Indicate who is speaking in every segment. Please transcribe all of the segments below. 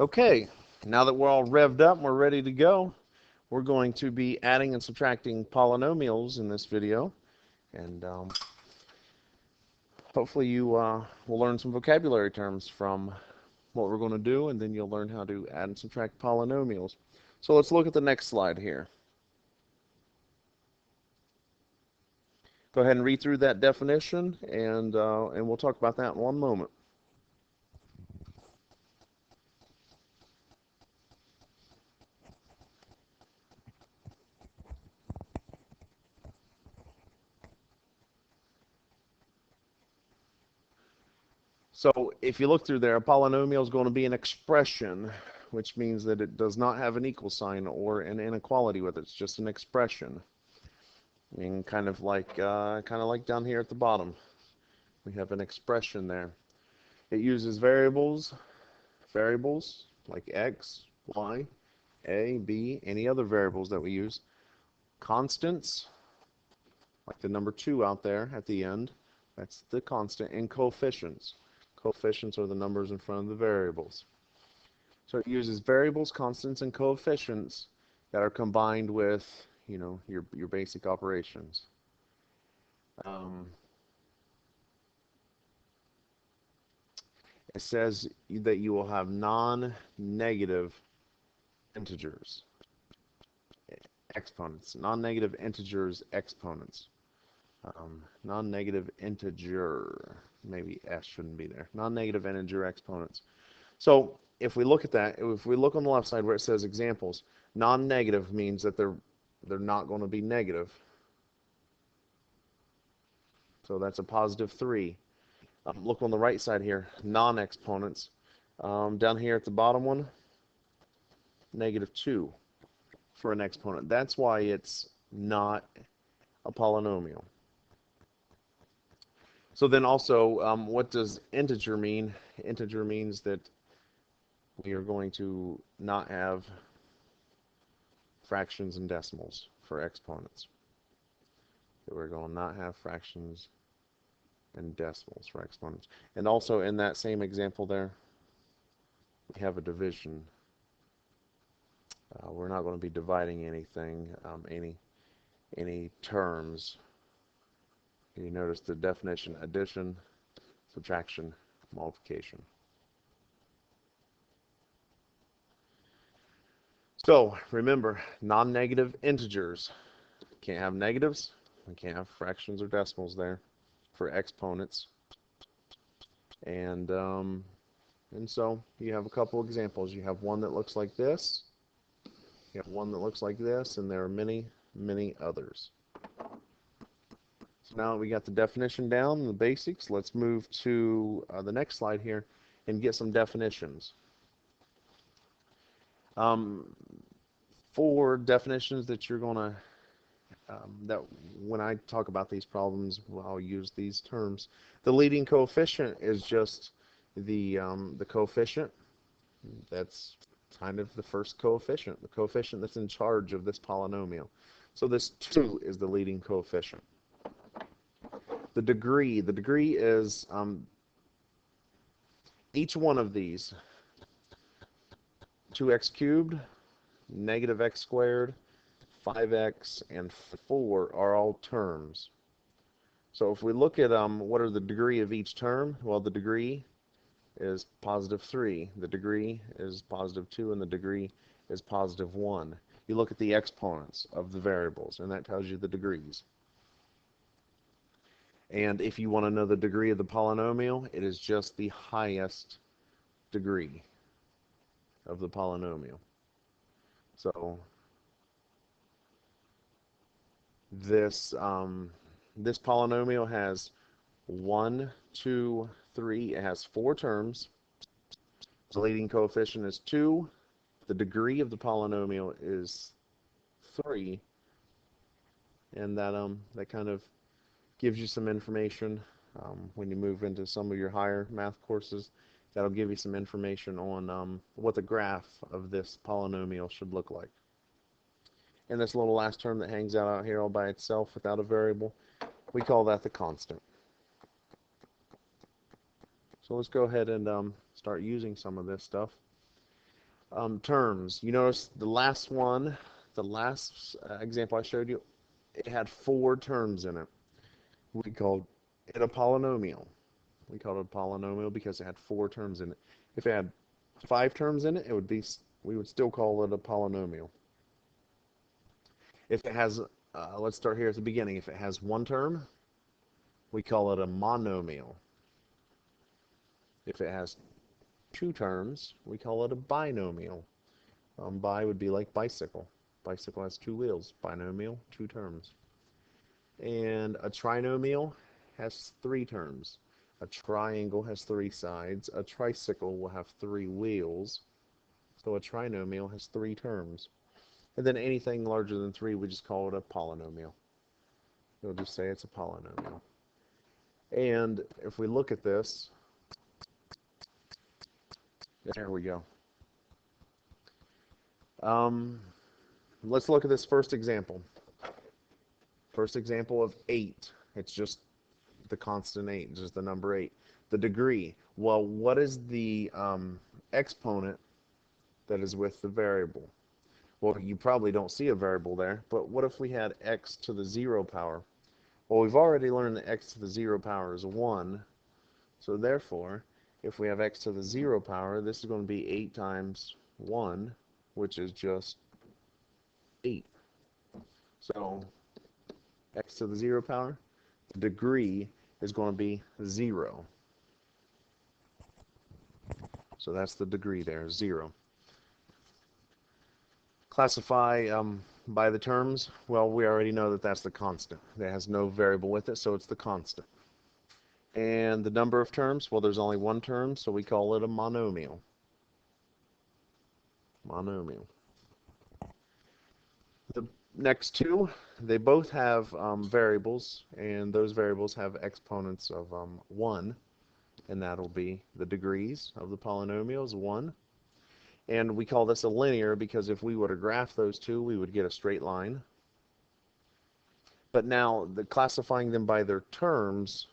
Speaker 1: Okay, now that we're all revved up and we're ready to go, we're going to be adding and subtracting polynomials in this video, and hopefully you will learn some vocabulary terms from what we're going to do, and then you'll learn how to add and subtract polynomials. So let's look at the next slide here. Go ahead and read through that definition, and we'll talk about that in one moment. So if you look through there, a polynomial is going to be an expression, which means that it does not have an equal sign or an inequality with it. It's just an expression. I mean, kind of like down here at the bottom, we have an expression there. It uses variables like x, y, a, b, any other variables that we use. Constants, like the number 2 out there at the end, that's the constant, and coefficients. Coefficients are the numbers in front of the variables. So it uses variables, constants, and coefficients that are combined with, you know, your basic operations. It says that you will have non-negative integers, exponents, non-negative integers, exponents. Non-negative integer, maybe S shouldn't be there. Non-negative integer exponents. So if we look at that, if we look on the left side where it says examples, non-negative means that they're not going to be negative. So that's a positive 3. Look on the right side here, non-exponents. Down here at the bottom one, negative 2 for an exponent. That's why it's not a polynomial. So then also, what does integer mean? Integer means that we are going to not have fractions and decimals for exponents. So we're going to not have fractions and decimals for exponents. And also in that same example there, we have a division. We're not going to be dividing anything, any terms. You notice the definition: addition, subtraction, multiplication. So remember, non-negative integers. Can't have negatives. We can't have fractions or decimals there for exponents. And so you have a couple examples. You have one that looks like this. You have one that looks like this, and there are many, many others. So now that we got the definition down, the basics, let's move to the next slide here and get some definitions. For definitions that you're going to, that when I talk about these problems, I'll use these terms. The leading coefficient is just the coefficient. That's kind of the first coefficient, the coefficient that's in charge of this polynomial. So this 2 is the leading coefficient. The degree is each one of these, 2x cubed, negative x squared, 5x, and 4 are all terms. So if we look at what are the degree of each term, well, the degree is positive 3, the degree is positive 2, and the degree is positive 1. You look at the exponents of the variables, and that tells you the degrees. And if you want to know the degree of the polynomial, it is just the highest degree of the polynomial. So this this polynomial has 1, 2, 3. It has 4 terms. The leading coefficient is 2. The degree of the polynomial is 3, and that kind of gives you some information when you move into some of your higher math courses. That'll give you some information on what the graph of this polynomial should look like. And this little last term that hangs out here all by itself without a variable, we call that the constant. So let's go ahead and start using some of this stuff. Terms. You notice the last one, the last example I showed you, it had 4 terms in it. We called it a polynomial. We called it a polynomial because it had 4 terms in it. If it had 5 terms in it, we would still call it a polynomial. If it has, let's start here at the beginning. If it has 1 term, we call it a monomial. If it has 2 terms, we call it a binomial. Bi would be like bicycle. Bicycle has 2 wheels. Binomial, 2 terms. And a trinomial has 3 terms. A triangle has 3 sides. A tricycle will have 3 wheels. So a trinomial has 3 terms. And then anything larger than 3, we just call it a polynomial. We'll just say it's a polynomial. And if we look at this, there we go. Let's look at this first example. First example of 8. It's just the constant 8, just the number 8. The degree. Well, what is the exponent that is with the variable? Well, you probably don't see a variable there, but what if we had x to the 0 power? Well, we've already learned that x to the 0 power is 1, so therefore, if we have x to the 0 power, this is going to be 8 times 1, which is just 8. So, x to the 0 power, the degree is going to be 0. So that's the degree there, 0. Classify by the terms. Well, we already know that that's the constant. It has no variable with it, so it's the constant. And the number of terms, well, there's only 1 term, so we call it a monomial. Monomial. The next 2, they both have variables, and those variables have exponents of 1, and that'll be the degrees of the polynomials, 1. And we call this a linear because if we were to graph those 2, we would get a straight line. But now, classifying them by their terms,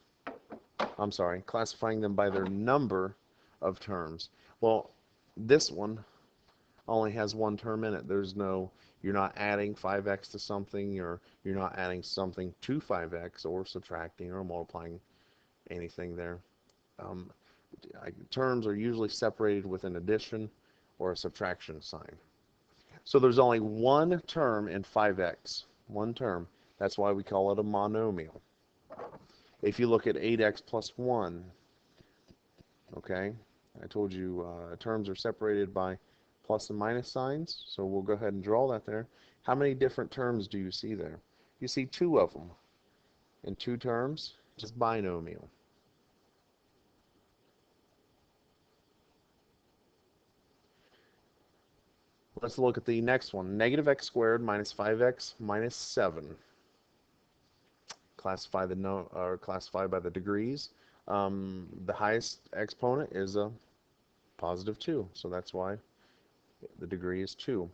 Speaker 1: classifying them by their number of terms. Well, this one only has 1 term in it. There's no, you're not adding 5x to something, or you're not adding something to 5x, or subtracting or multiplying anything there. Terms are usually separated with an addition or a subtraction sign. So there's only 1 term in 5x. 1 term. That's why we call it a monomial. If you look at 8x plus 1, okay, I told you terms are separated by plus and minus signs, so we'll go ahead and draw that there. How many different terms do you see there? You see 2 of them. In 2 terms, just binomial. Let's look at the next one. Negative x squared minus 5x minus 7. Classify by the degrees. The highest exponent is a positive 2, so that's why the degree is 2.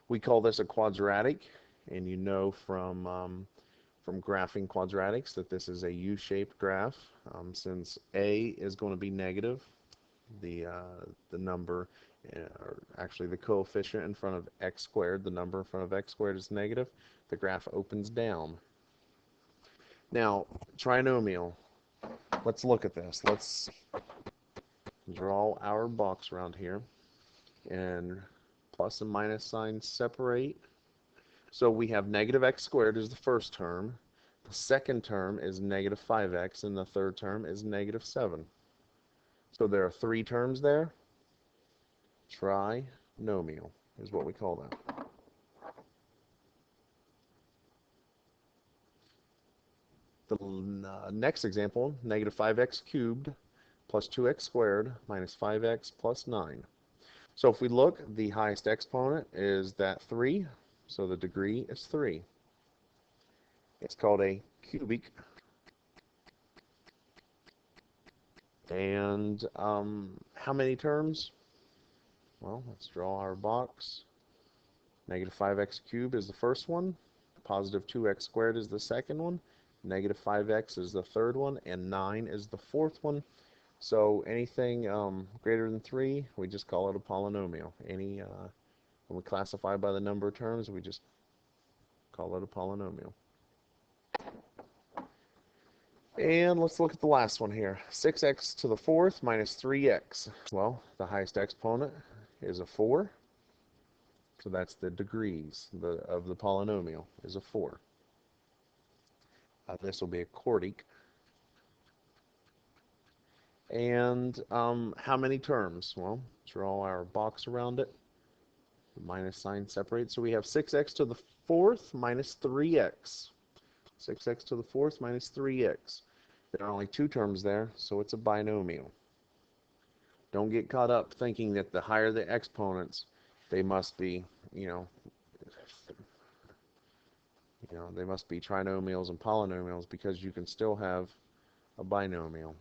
Speaker 1: We call this a quadratic, and you know from graphing quadratics that this is a U-shaped graph. Since a is going to be negative, the number, or actually the coefficient in front of x squared, the number in front of x squared is negative, the graph opens down. Now, trinomial. Let's look at this. Let's draw our box around here, and plus and minus signs separate. So we have negative x squared is the first term, the second term is negative 5x, and the third term is negative 7. So there are 3 terms there. Trinomial is what we call that. The next example, negative 5x cubed plus 2x squared minus 5x plus 9. So if we look, the highest exponent is that 3, so the degree is 3. It's called a cubic. And how many terms? Well, let's draw our box. Negative 5x cubed is the first one. Positive 2x squared is the second one. Negative 5x is the third one. And 9 is the fourth one. So anything greater than 3, we just call it a polynomial. When we classify by the number of terms, we just call it a polynomial. And let's look at the last one here. 6x to the fourth minus 3x. Well, the highest exponent is a 4. So that's the degrees of the polynomial is a 4. This will be a quartic. And how many terms? Well, draw our box around it. The minus sign separates. So we have 6x to the fourth minus 3x. 6x to the fourth minus 3x. There are only 2 terms there, so it's a binomial. Don't get caught up thinking that the higher the exponents, they must be, they must be trinomials and polynomials, because you can still have a binomial.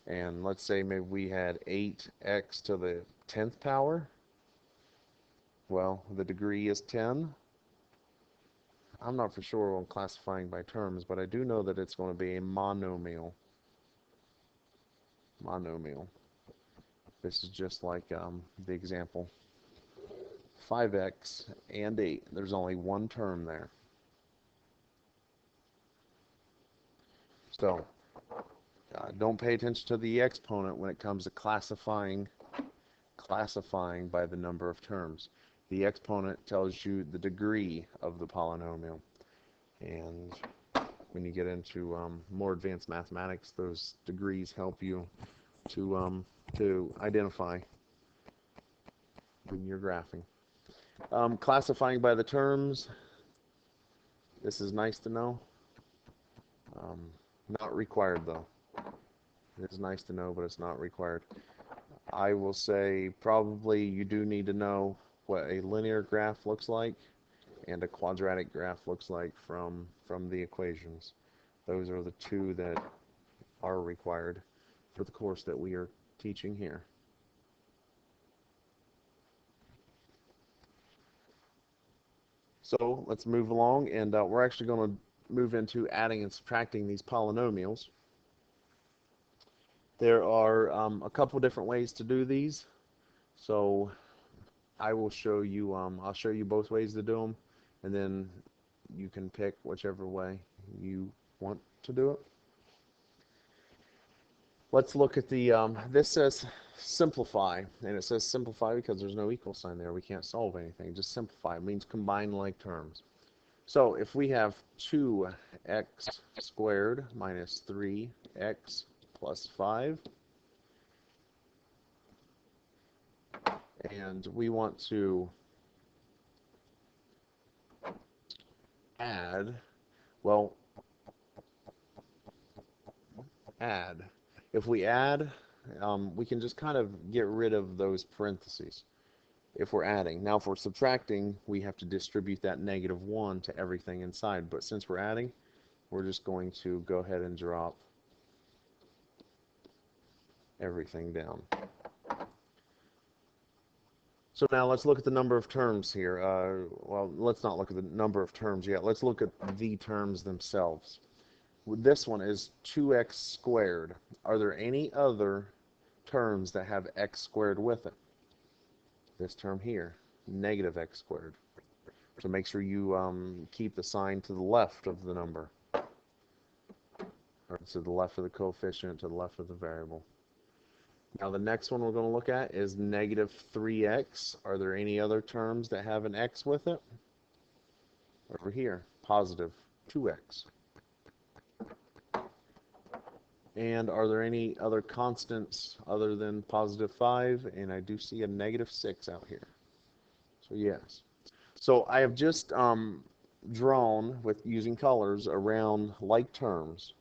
Speaker 1: And let's say maybe we had 8x to the 10th power. Well, the degree is 10. I'm not for sure on classifying by terms, but I do know that it's going to be a monomial. Monomial. This is just like the example. 5x and 8. There's only 1 term there. So don't pay attention to the exponent when it comes to classifying by the number of terms. The exponent tells you the degree of the polynomial. And when you get into more advanced mathematics, those degrees help you to identify when you're graphing. Classifying by the terms, this is nice to know. Not required though. It is nice to know, but it's not required. I will say probably you do need to know what a linear graph looks like and a quadratic graph looks like from the equations. Those are the 2 that are required for the course that we are teaching here. So let's move along, and we're actually going to move into adding and subtracting these polynomials. There are a couple different ways to do these. So I will show you, I'll show you both ways to do them, and then you can pick whichever way you want to do it. Let's look at the, this says simplify, and it says simplify because there's no equal sign there. We can't solve anything. Just simplify. It means combine like terms. So if we have 2x squared minus 3x plus 5, and we want to add, well, add. If we add, we can just kind of get rid of those parentheses if we're adding. Now, if we're subtracting, we have to distribute that -1 to everything inside. But since we're adding, we're just going to go ahead and drop everything down. So now let's look at the number of terms here. Well, let's not look at the number of terms yet. Let's look at the terms themselves. This one is 2x squared. Are there any other terms that have x squared with it? This term here, -x squared. So make sure you keep the sign to the left of the number, or to the left of the coefficient, to the left of the variable. Now the next one we're going to look at is -3x. Are there any other terms that have an x with it? Over here, +2x. And are there any other constants other than +5? And I do see a -6 out here. So yes. So I have just drawn with using colors around like terms.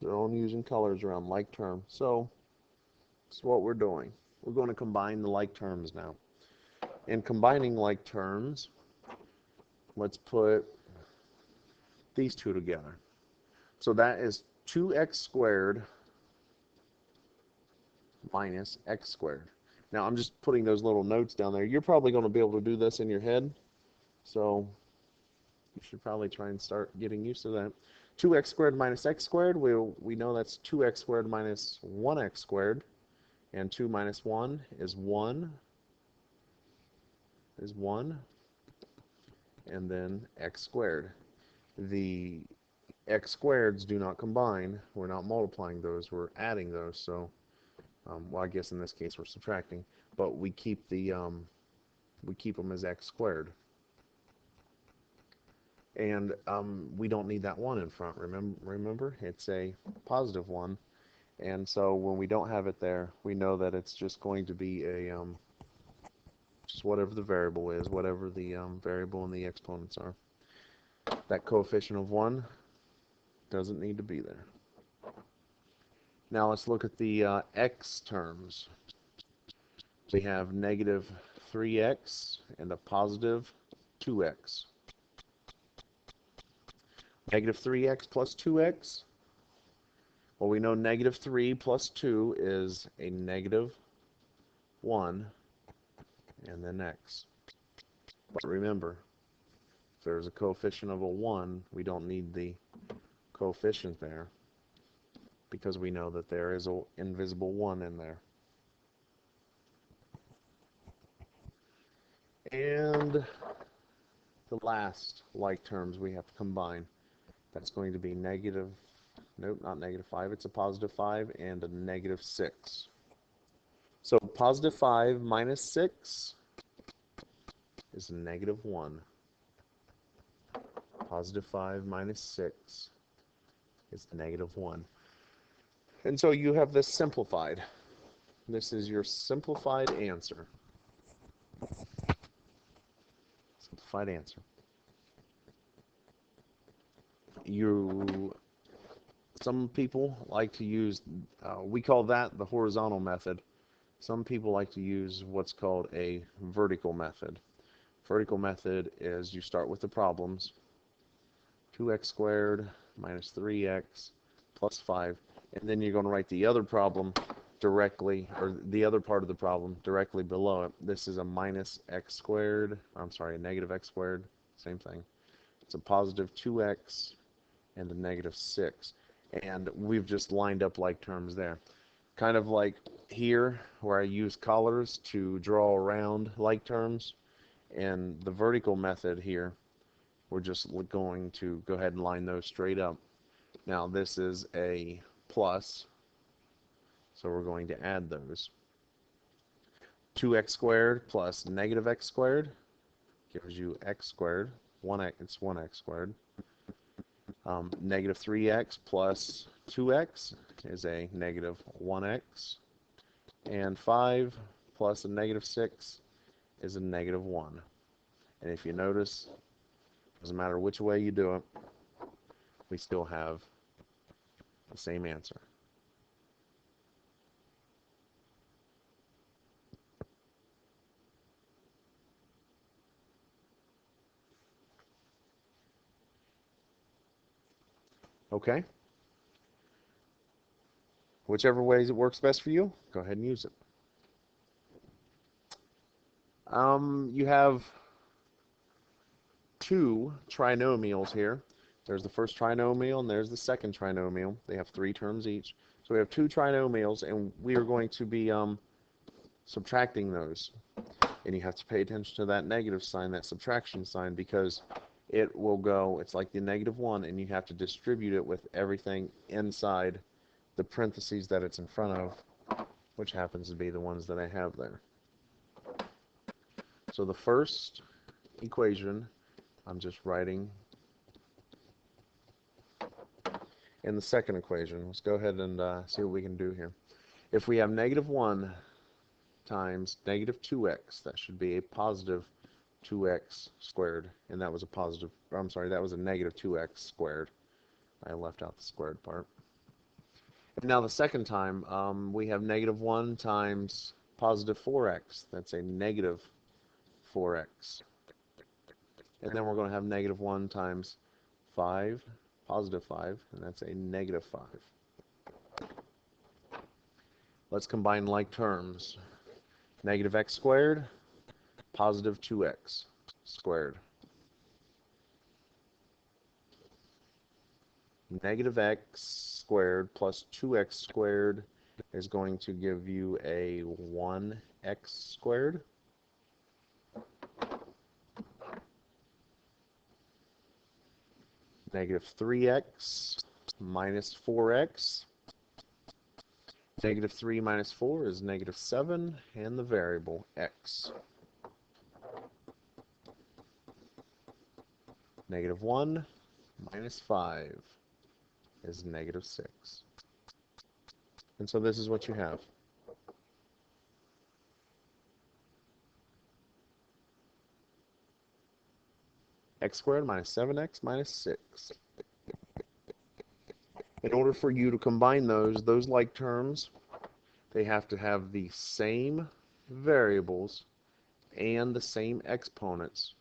Speaker 1: Drawn using colors around like terms. So that's what we're doing. We're going to combine the like terms now. In combining like terms, let's put these 2 together. So that is 2x squared minus x squared. Now I'm just putting those little notes down there. You're probably going to be able to do this in your head, so you should probably try and start getting used to that. 2x squared minus x squared, we know that's 2x squared minus 1x squared, and 2 minus 1 is 1, and then x squared. The x squareds do not combine. We're not multiplying those, we're adding those. So, well, I guess in this case we're subtracting, but we keep them as x squared. And we don't need that 1 in front, remember? It's a positive 1. And so when we don't have it there, we know that it's just going to be a, just whatever the variable is, whatever the variable and the exponents are. That coefficient of 1 doesn't need to be there. Now let's look at the x terms. We have negative 3x and a positive 2x. Negative 3x plus 2x. Well, we know negative 3 plus 2 is a negative 1, and then x. But remember, if there's a coefficient of a 1, we don't need the coefficient there, because we know that there is an invisible 1 in there. And the last like terms we have to combine. That's going to be negative, nope, not negative 5, it's a positive 5 and a negative 6. So positive 5 minus 6 is a negative 1. Positive 5 minus 6 is negative 1. And so you have this simplified. This is your simplified answer. Simplified answer. Some people like to use, we call that the horizontal method. Some people like to use what's called a vertical method. Vertical method is you start with the problems, 2x squared minus 3x plus 5, and then you're going to write the other problem directly, or the other part of the problem directly below it. This is a minus x squared, I'm sorry, a negative x squared, same thing. It's a positive 2x and a negative 6. And we've just lined up like terms there. Kind of like here, where I use colors to draw around like terms. And the vertical method here, we're just going to go ahead and line those straight up. Now this is a plus, so we're going to add those. 2x squared plus negative x squared gives you x squared. 1x, it's 1x squared. Negative 3x plus 2x is a negative 1x. And 5 plus a negative 6 is a negative 1. And if you notice, doesn't matter which way you do it, we still have the same answer. Okay? Whichever way it works best for you, go ahead and use it. You have two trinomials here. There's the first trinomial and there's the second trinomial. They have 3 terms each. So we have 2 trinomials, and we are going to be subtracting those. And you have to pay attention to that negative sign, that subtraction sign, because it will go, it's like the negative 1, and you have to distribute it with everything inside the parentheses that it's in front of, which happens to be the ones that I have there. So the first equation, I'm just writing in the second equation. Let's go ahead and see what we can do here. If we have negative 1 times negative 2x, that should be a positive 2x squared, and that was a positive, I'm sorry, that was a negative 2x squared. I left out the squared part. And now the second time, we have negative 1 times positive 4x. That's a negative 4x. And then we're going to have negative 1 times 5, positive 5, and that's a negative 5. Let's combine like terms. Negative x squared, positive 2x squared. negative x squared plus 2x squared is going to give you a 1x squared. Negative 3x minus 4x. Negative 3 minus 4 is negative 7, and the variable x. Negative 1 minus 5 is negative 6. And so this is what you have. X squared minus 7x minus 6. In order for you to combine those like terms, they have to have the same variables and the same exponents.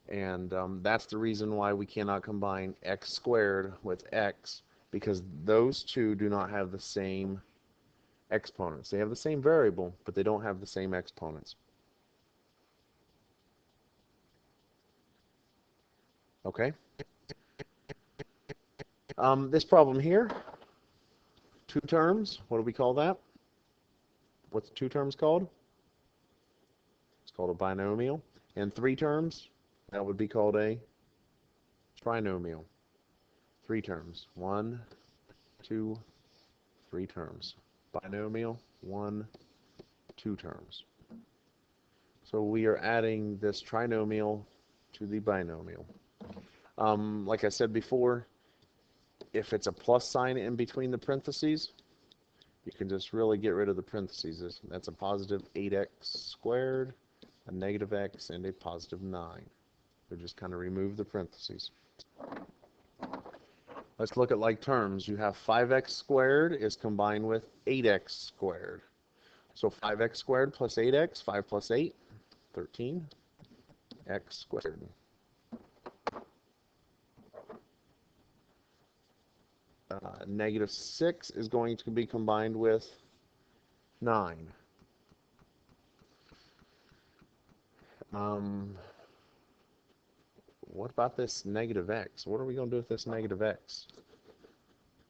Speaker 1: And that's the reason why we cannot combine x squared with x, because those two do not have the same exponents. They have the same variable, but they don't have the same exponents. Okay? This problem here, two terms, what do we call that? What's two terms called? It's called a binomial. And three terms, that would be called a trinomial. Three terms. 1, 2, 3 terms. Binomial, 1, 2 terms. So we are adding this trinomial to the binomial. Like I said before, if it's a plus sign in between the parentheses, you can just really get rid of the parentheses. That's a positive 8x squared, a negative x, and a positive 9. So just kind of remove the parentheses. Let's look at like terms. You have 5x squared is combined with 8x squared. So 5x squared plus 8x, 5 plus 8, 13, x squared. Negative 6 is going to be combined with 9. What about this negative x? What are we going to do with this negative x?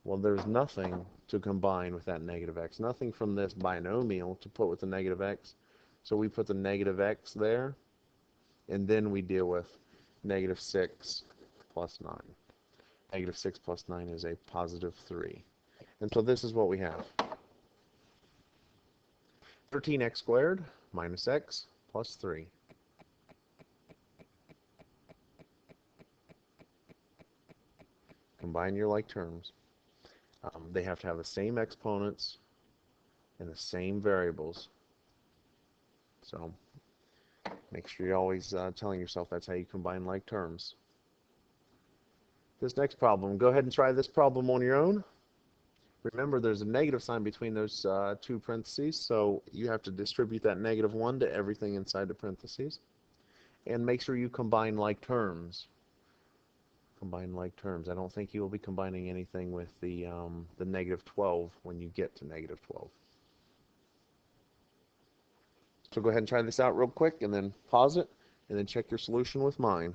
Speaker 1: Well, there's nothing to combine with that negative x. Nothing from this binomial to put with the negative x. So we put the negative x there, and then we deal with negative 6 plus 9. Negative 6 plus 9 is a positive 3. And so this is what we have. 13x squared minus x plus 3. Combine your like terms. They have to have the same exponents and the same variables. So make sure you're always telling yourself that's how you combine like terms. This next problem, go ahead and try this problem on your own. Remember, there's a negative sign between those two parentheses, so you have to distribute that negative 1 to everything inside the parentheses. And make sure you combine like terms. Combine like terms. I don't think you will be combining anything with the negative 12 when you get to negative 12. So go ahead and try this out real quick, and then pause it, and then check your solution with mine.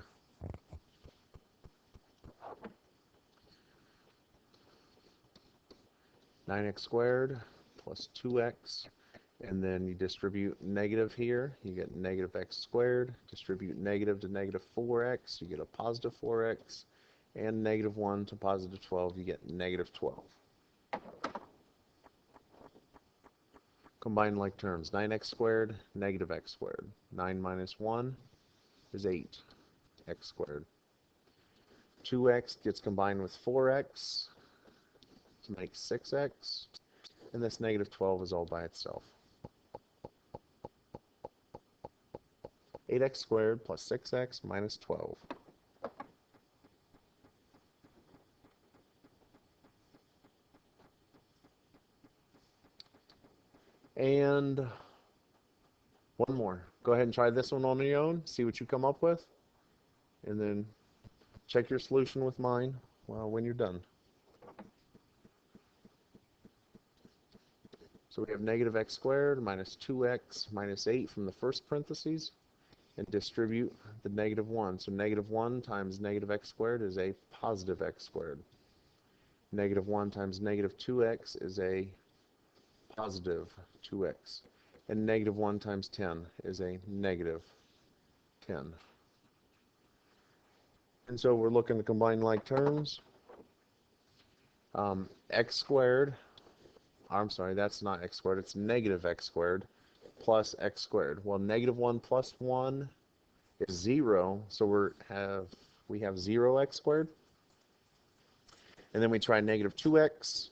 Speaker 1: (9x squared plus 2x), and then you distribute negative here, you get negative x squared. Distribute negative to negative 4x, you get a positive 4x, and negative 1 to positive 12, you get negative 12. Combine like terms. 9x squared, negative x squared. 9 minus 1 is 8x squared. 2x gets combined with 4x to make 6x, and this negative 12 is all by itself. 8x squared plus 6x minus 12. And one more. Go ahead and try this one on your own, see what you come up with, and then check your solution with mine when you're done. So we have negative x squared minus 2x minus 8 from the first parentheses, and distribute the negative 1. So negative 1 times negative x squared is a positive x squared. Negative 1 times negative 2x is a positive 2x. And negative 1 times 10 is a negative 10. And so we're looking to combine like terms. X squared, I'm sorry, that's not x squared, it's negative x squared plus x squared. Well, negative 1 plus 1 is 0, so we have 0x squared. And then we try negative 2x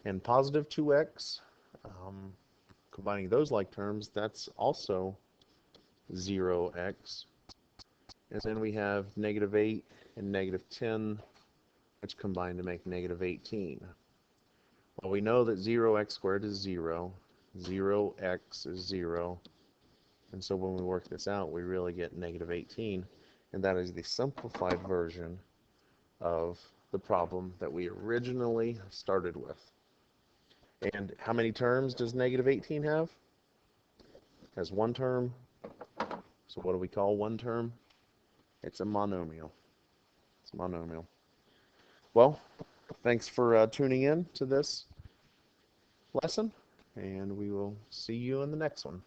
Speaker 1: and positive 2x. Combining those like terms, that's also 0x. And then we have negative 8 and negative 10, which combine to make negative 18. Well, we know that 0x squared is 0, 0x is 0, and so when we work this out, we really get negative 18, and that is the simplified version of the problem that we originally started with. And how many terms does negative 18 have? It has one term. So what do we call one term? It's a monomial. It's a monomial. Well, thanks for tuning in to this lesson, and we will see you in the next one.